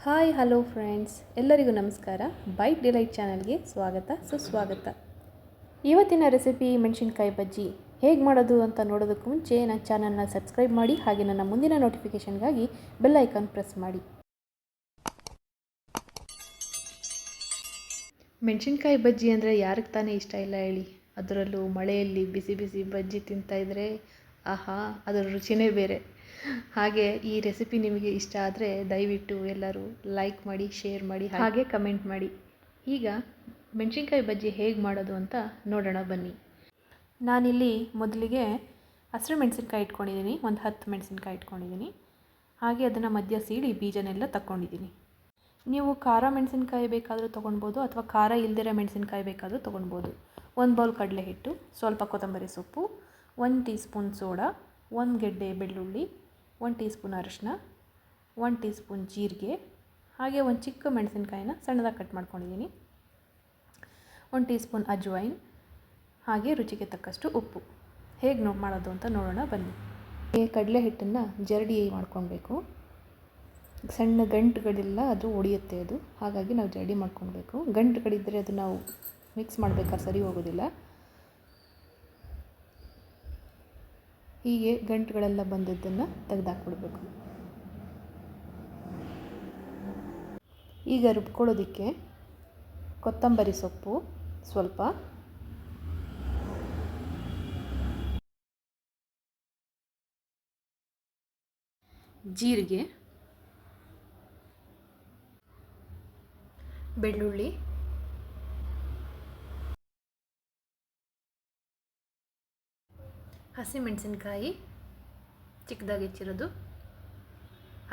Hi hello friends, ಎಲ್ಲರಿಗೂ ನಮಸ್ಕಾರ. Byte delight ಚಾನಲ್ಗೆ ಸ್ವಾಗತ ಸುಸ್ವಾಗತ. ಇವತ್ತಿನ ರೆಸಿಪಿ ಮೆಣಸಿನ್ಕಾಯಿ ಬಜ್ಜಿ ಹೇಗೆ ಮಾಡೋದು ಅಂತ ನೋಡೋದಕ್ಕೂ ಮುಂಚೆ ನನ್ನ ಚಾನಲ್ನ ಸಬ್ಸ್ಕ್ರೈಬ್ ಮಾಡಿ, ಹಾಗೆ ನನ್ನ ಮುಂದಿನ ನೋಟಿಫಿಕೇಷನ್ಗಾಗಿ ಬೆಲ್ ಐಕಾನ್ ಪ್ರೆಸ್ ಮಾಡಿ. ಮೆಣಸಿನ್ಕಾಯಿ ಬಜ್ಜಿ ಅಂದರೆ ಯಾರಿಗೆ ತಾನೇ ಇಷ್ಟ ಇಲ್ಲ ಹೇಳಿ. ಅದರಲ್ಲೂ ಮಳೆಯಲ್ಲಿ ಬಿಸಿ ಬಿಸಿ ಬಜ್ಜಿ ತಿಂತಾಯಿದ್ರೆ ಆಹಾ, ಅದರ ರುಚಿನೇ ಬೇರೆ. ಹಾಗೆ ಈ ರೆಸಿಪಿ ನಿಮಗೆ ಇಷ್ಟ ಆದರೆ ದಯವಿಟ್ಟು ಎಲ್ಲರೂ ಲೈಕ್ ಮಾಡಿ, ಶೇರ್ ಮಾಡಿ, ಹಾಗೆ ಕಮೆಂಟ್ ಮಾಡಿ. ಈಗ ಮೆಣಸಿನ್ಕಾಯಿ ಬಜ್ಜಿ ಹೇಗೆ ಮಾಡೋದು ಅಂತ ನೋಡೋಣ ಬನ್ನಿ. ನಾನಿಲ್ಲಿ ಮೊದಲಿಗೆ ಹಸಿರು ಮೆಣಸಿನ್ಕಾಯಿ ಇಟ್ಕೊಂಡಿದ್ದೀನಿ, ಒಂದು 10 ಮೆಣಸಿನ್ಕಾಯಿ ಇಟ್ಕೊಂಡಿದ್ದೀನಿ. ಹಾಗೆ ಅದನ್ನು ಮಧ್ಯ ಸೀಳಿ ಬೀಜನೆಲ್ಲ ತಗೊಂಡಿದ್ದೀನಿ. ನೀವು ಖಾರ ಮೆಣಸಿನ್ಕಾಯಿ ಬೇಕಾದರೂ ತೊಗೊಳ್ಬೋದು, ಅಥವಾ ಖಾರ ಇಲ್ಲದಿರೋ ಮೆಣಸಿನ್ಕಾಯಿ ಬೇಕಾದರೂ ತೊಗೊಳ್ಬೋದು. 1 ಬೌಲ್ ಕಡಲೆ ಹಿಟ್ಟು, ಸ್ವಲ್ಪ ಕೊತ್ತಂಬರಿ ಸೊಪ್ಪು, 1 ಟೀ ಸ್ಪೂನ್ ಸೋಡಾ, 1 ಗೆಡ್ಡೆ ಬೆಳ್ಳುಳ್ಳಿ, 1 ಟೀ ಸ್ಪೂನ್ ಅರಿಶಿನ, 1 ಟೀ ಸ್ಪೂನ್ ಜೀರಿಗೆ, ಹಾಗೆ ಒಂದು ಚಿಕ್ಕ ಮೆಣಸಿನ್ಕಾಯಿನ ಸಣ್ಣದಾಗಿ ಕಟ್ ಮಾಡ್ಕೊಂಡಿದ್ದೀನಿ, 1 ಟೀ ಸ್ಪೂನ್ ಅಜ್ವೈನ್, ಹಾಗೆ ರುಚಿಗೆ ತಕ್ಕಷ್ಟು ಉಪ್ಪು. ಹೇಗೆ ಮಾಡೋದು ಅಂತ ನೋಡೋಣ ಬನ್ನಿ. ಕಡಲೆ ಹಿಟ್ಟನ್ನು ಜರಡಿ ಮಾಡ್ಕೊಳ್ಬೇಕು. ಸಣ್ಣ ಗಂಟುಗಳೆಲ್ಲ ಅದು ಒಡೆಯುತ್ತೆ, ಹಾಗಾಗಿ ನಾವು ಜರಡಿ ಮಾಡ್ಕೊಳ್ಬೇಕು. ಗಂಟುಗಳಿದ್ದರೆ ಅದು ನಾವು ಮಿಕ್ಸ್ ಮಾಡಬೇಕಾದ್ರೆ ಸರಿ ಹೋಗೋದಿಲ್ಲ. ಹೀಗೆ ಗಂಟುಗಳೆಲ್ಲ ಬಂದದ್ದನ್ನು ತೆಗೆದಾಕ್ಬಿಡ್ಬೇಕು. ಈಗ ರುಬ್ಕೊಳ್ಳೋದಕ್ಕೆ ಕೊತ್ತಂಬರಿ ಸೊಪ್ಪು ಸ್ವಲ್ಪ, ಜೀರಿಗೆ, ಬೆಳ್ಳುಳ್ಳಿ, ಹಸಿಮೆಣಸಿನ್ಕಾಯಿ ಚಿಕ್ಕದಾಗಿ ಹೆಚ್ಚಿರೋದು,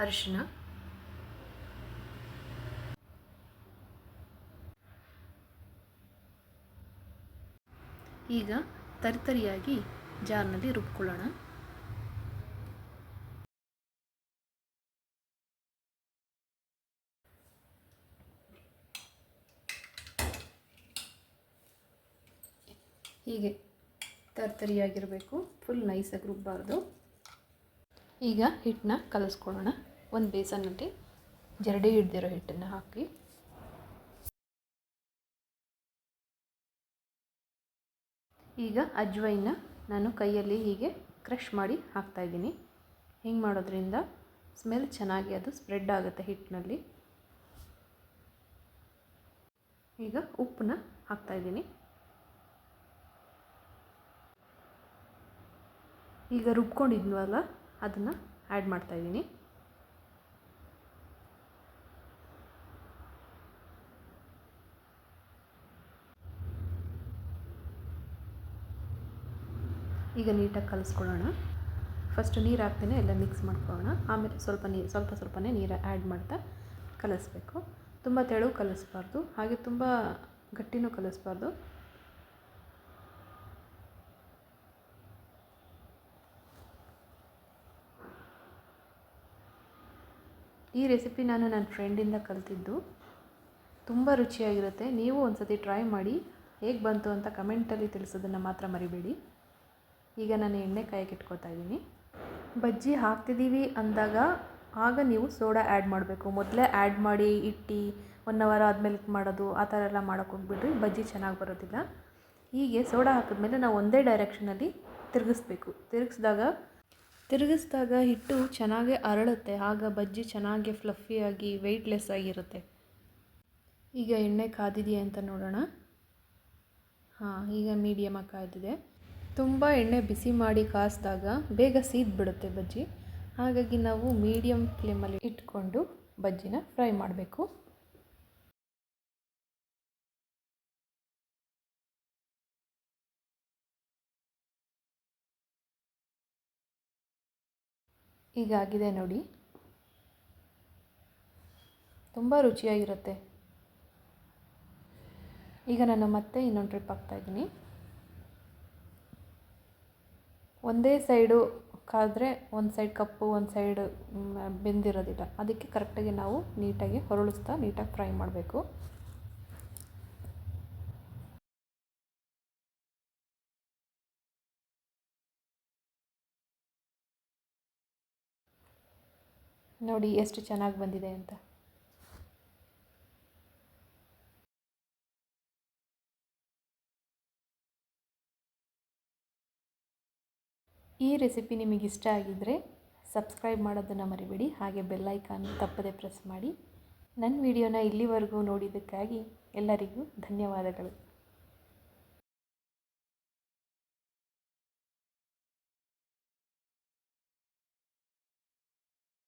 ಅರಿಶಿನ, ಈಗ ತರಿತರಿಯಾಗಿ ಜಾರ್ನಲ್ಲಿ ರುಬ್ಕೊಳ್ಳೋಣ. ಹೀಗೆ ತರಿತರಿಯಾಗಿರಬೇಕು, ಫುಲ್ ನೈಸಾಗಿ ರುಬ್ಬಾರ್ದು. ಈಗ ಹಿಟ್ಟನ್ನ ಕಲಿಸ್ಕೊಳ್ಳೋಣ. ಒಂದು ಬೇಸನ್ನಲ್ಲಿ ಜರಡಿ ಹಿಡ್ದಿರೋ ಹಿಟ್ಟನ್ನು ಹಾಕಿ, ಈಗ ಅಜ್ವೈನ ನಾನು ಕೈಯಲ್ಲಿ ಹೀಗೆ ಕ್ರಷ್ ಮಾಡಿ ಹಾಕ್ತಾಯಿದ್ದೀನಿ. ಹಿಂಗೆ ಮಾಡೋದ್ರಿಂದ ಸ್ಮೆಲ್ ಚೆನ್ನಾಗಿ ಅದು ಸ್ಪ್ರೆಡ್ ಆಗುತ್ತೆ ಹಿಟ್ಟಿನಲ್ಲಿ. ಈಗ ಉಪ್ಪನ್ನ ಹಾಕ್ತಾಯಿದ್ದೀನಿ. ಈಗ ರುಬ್ಕೊಂಡಿದ್ವಲ್ಲ ಅದನ್ನು ಆ್ಯಡ್ ಮಾಡ್ತಾಯಿದ್ದೀನಿ. ಈಗ ನೀಟಾಗಿ ಕಲಿಸ್ಕೊಳ್ಳೋಣ. ಫಸ್ಟ್ ನೀರು ಹಾಕ್ತೇನೆ, ಎಲ್ಲ ಮಿಕ್ಸ್ ಮಾಡ್ಕೊಳ್ಳೋಣ. ಆಮೇಲೆ ಸ್ವಲ್ಪನೇ ನೀರು ಆ್ಯಡ್ ಮಾಡ್ತಾ ಕಲಿಸ್ಬೇಕು. ತುಂಬ ತೆಳು ಕಲಿಸ್ಬಾರ್ದು, ಹಾಗೆ ತುಂಬ ಗಟ್ಟಿನೂ ಕಲಿಸ್ಬಾರ್ದು. ಈ ರೆಸಿಪಿ ನಾನು ನನ್ನ ಫ್ರೆಂಡಿಂದ ಕಲಿತಿದ್ದು. ತುಂಬ ರುಚಿಯಾಗಿರುತ್ತೆ. ನೀವು ಒಂದು ಸತಿ ಟ್ರೈ ಮಾಡಿ, ಹೇಗೆ ಬಂತು ಅಂತ ಕಮೆಂಟಲ್ಲಿ ತಿಳಿಸೋದನ್ನು ಮಾತ್ರ ಮರಿಬೇಡಿ. ಈಗ ನಾನು ಎಣ್ಣೆ ಕಾಯಕ್ಕೆ ಇಟ್ಕೊತಾ ಇದ್ದೀನಿ. ಬಜ್ಜಿ ಹಾಕ್ತಿದ್ದೀವಿ ಅಂದಾಗ ಆಗ ನೀವು ಸೋಡಾ ಆ್ಯಡ್ ಮಾಡಬೇಕು. ಮೊದಲೇ ಆ್ಯಡ್ ಮಾಡಿ ಇಟ್ಟು 1 ಅವರ್ ಆದಮೇಲೆ ಮಾಡೋದು, ಆ ಥರ ಎಲ್ಲ ಮಾಡೋಕ್ಕೆ ಹೋಗ್ಬಿಡ್ರಿ, ಬಜ್ಜಿ ಚೆನ್ನಾಗಿ ಬರೋದಿಲ್ಲ. ಹೀಗೆ ಸೋಡಾ ಹಾಕಿದ್ಮೇಲೆ ನಾವು ಒಂದೇ ಡೈರೆಕ್ಷನಲ್ಲಿ ತಿರುಗಿಸ್ಬೇಕು. ತಿರುಗಿಸಿದಾಗ ಹಿಟ್ಟು ಚೆನ್ನಾಗೇ ಅರಳುತ್ತೆ, ಆಗ ಬಜ್ಜಿ ಚೆನ್ನಾಗಿ ಫ್ಲಫಿಯಾಗಿ ವೆಯ್ಟ್ಲೆಸ್ ಆಗಿರುತ್ತೆ. ಈಗ ಎಣ್ಣೆ ಕಾದಿದೆಯಾ ಅಂತ ನೋಡೋಣ. ಈಗ ಮೀಡಿಯಮಾಗಿ ಕಾಯ್ದಿದೆ. ತುಂಬ ಎಣ್ಣೆ ಬಿಸಿ ಮಾಡಿ ಕಾಸಿದಾಗ ಬೇಗ ಸೀದ್ಬಿಡುತ್ತೆ ಬಜ್ಜಿ. ಹಾಗಾಗಿ ನಾವು ಮೀಡಿಯಮ್ ಫ್ಲೇಮಲ್ಲಿ ಇಟ್ಕೊಂಡು ಬಜ್ಜಿನ ಫ್ರೈ ಮಾಡಬೇಕು. ಈಗ ಆಗಿದೆ ನೋಡಿ, ತುಂಬ ರುಚಿಯಾಗಿರುತ್ತೆ. ಈಗ ನಾನು ಮತ್ತೆ ಇನ್ನೊಂದು ಟ್ರಿಪ್ ಹಾಕ್ತಾಯಿದ್ದೀನಿ. ಒಂದೇ ಸೈಡು ಕಾದರೆ ಒಂದು ಸೈಡ್ ಕಪ್ಪು, ಒಂದು ಸೈಡ್ ಬೆಂದಿರೋದಿಲ್ಲ. ಅದಕ್ಕೆ ಕರೆಕ್ಟಾಗಿ ನಾವು ನೀಟಾಗಿ ಹೊರಳಿಸ್ತಾ ನೀಟಾಗಿ ಫ್ರೈ ಮಾಡಬೇಕು. ನೋಡಿ ಎಷ್ಟು ಚೆನ್ನಾಗಿ ಬಂದಿದೆ ಅಂತ. ಈ ರೆಸಿಪಿ ನಿಮಗೆ ಇಷ್ಟ ಆಗಿದ್ದರೆ ಸಬ್ಸ್ಕ್ರೈಬ್ ಮಾಡೋದನ್ನು ಮರಿಬೇಡಿ. ಹಾಗೆ ಬೆಲ್ ಐಕಾನ್ ತಪ್ಪದೆ ಪ್ರೆಸ್ ಮಾಡಿ. ನನ್ನ ವಿಡಿಯೋನ ಇಲ್ಲಿವರೆಗೂ ನೋಡಿದ್ದಕ್ಕಾಗಿ ಎಲ್ಲರಿಗೂ ಧನ್ಯವಾದಗಳು.